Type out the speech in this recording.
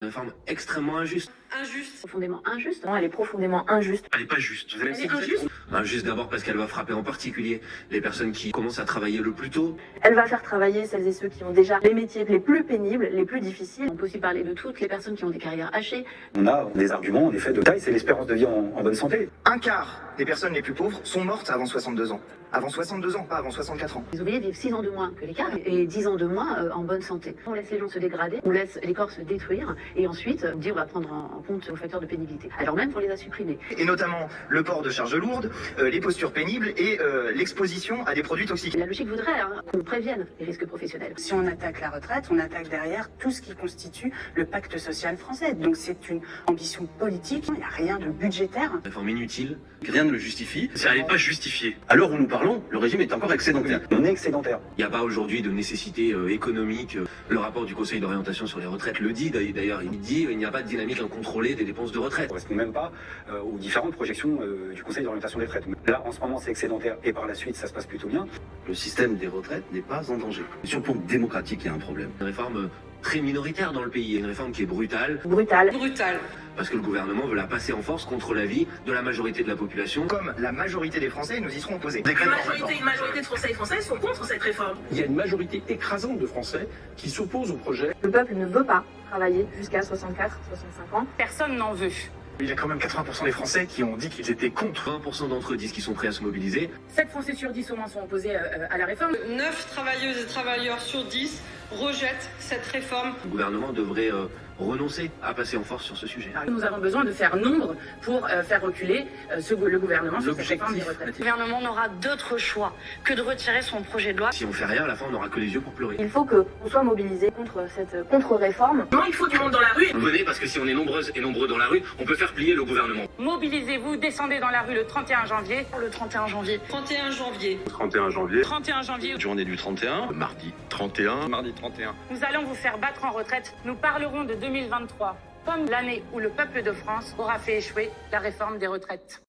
Une réforme extrêmement injuste. Injuste. Profondément injuste. Non, elle est profondément injuste. Elle n'est pas juste. Elle est injuste. Injuste d'abord parce qu'elle va frapper en particulier les personnes qui commencent à travailler le plus tôt. Elle va faire travailler celles et ceux qui ont déjà les métiers les plus pénibles, les plus difficiles. On peut aussi parler de toutes les personnes qui ont des carrières hachées. On a des arguments, des faits de taille, c'est l'espérance de vie en bonne santé. Un quart des personnes les plus pauvres sont mortes avant 62 ans. Avant 62 ans, pas avant 64 ans. Les ouvriers vivent 6 ans de moins que les cadres et 10 ans de moins en bonne santé. On laisse les gens se dégrader, on laisse les corps se détruire et ensuite on dit on va prendre en compte le facteur de pénibilité. Alors même qu'on les a supprimés. Et notamment le port de charges lourdes, les postures pénibles et l'exposition à des produits toxiques. La logique voudrait qu'on prévienne les risques professionnels. Si on attaque la retraite, on attaque derrière tout ce qui constitue le pacte social français. Donc c'est une ambition politique, il n'y a rien de budgétaire. Réforme inutile. Rien ne le justifie. Elle n'est pas justifiée. À l'heure où nous parlons, le régime est encore excédentaire. On est excédentaire. Il n'y a pas aujourd'hui de nécessité économique. Le rapport du Conseil d'orientation sur les retraites le dit d'ailleurs. Il dit qu'il n'y a pas de dynamique incontrôlée des dépenses de retraite. Ça ne correspond même pas aux différentes projections du Conseil d'orientation des retraites. Là, en ce moment, c'est excédentaire et par la suite, ça se passe plutôt bien. Le système des retraites n'est pas en danger. Sur le plan démocratique, il y a un problème. Une réforme très minoritaire dans le pays. Une réforme qui est brutale Brutal. Brutal. parce que le gouvernement veut la passer en force contre l'avis de la majorité de la population. Comme la majorité des Français, nous y serons opposés. Une majorité de Français et Françaises sont contre cette réforme. Il y a une majorité écrasante de Français qui s'opposent au projet. Le peuple ne veut pas travailler jusqu'à 64, 65 ans. Personne n'en veut. Il y a quand même 80% des Français qui ont dit qu'ils étaient contre. 20% d'entre eux disent qu'ils sont prêts à se mobiliser. 7 Français sur 10 au moins sont opposés à la réforme. 9 travailleuses et travailleurs sur 10 rejettent cette réforme. Le gouvernement devrait renoncer à passer en force sur ce sujet. Nous avons besoin de faire nombre pour faire reculer le gouvernement sur cette réforme des retraites. Le gouvernement n'aura d'autre choix que de retirer son projet de loi. Si on fait rien, à la fin, on n'aura que les yeux pour pleurer. Il faut qu'on soit mobilisé contre cette contre-réforme. Non, il faut du monde dans la rue. Venez, parce que si on est nombreuses et nombreux dans la rue, on peut faire plier le gouvernement. Mobilisez-vous, descendez dans la rue le 31 janvier. Le 31 janvier. 31 janvier. 31 janvier. 31 janvier. Journée du 31, mardi 31. Mardi 31. Nous allons vous faire battre en retraite. Nous parlerons de 2023 comme l'année où le peuple de France aura fait échouer la réforme des retraites.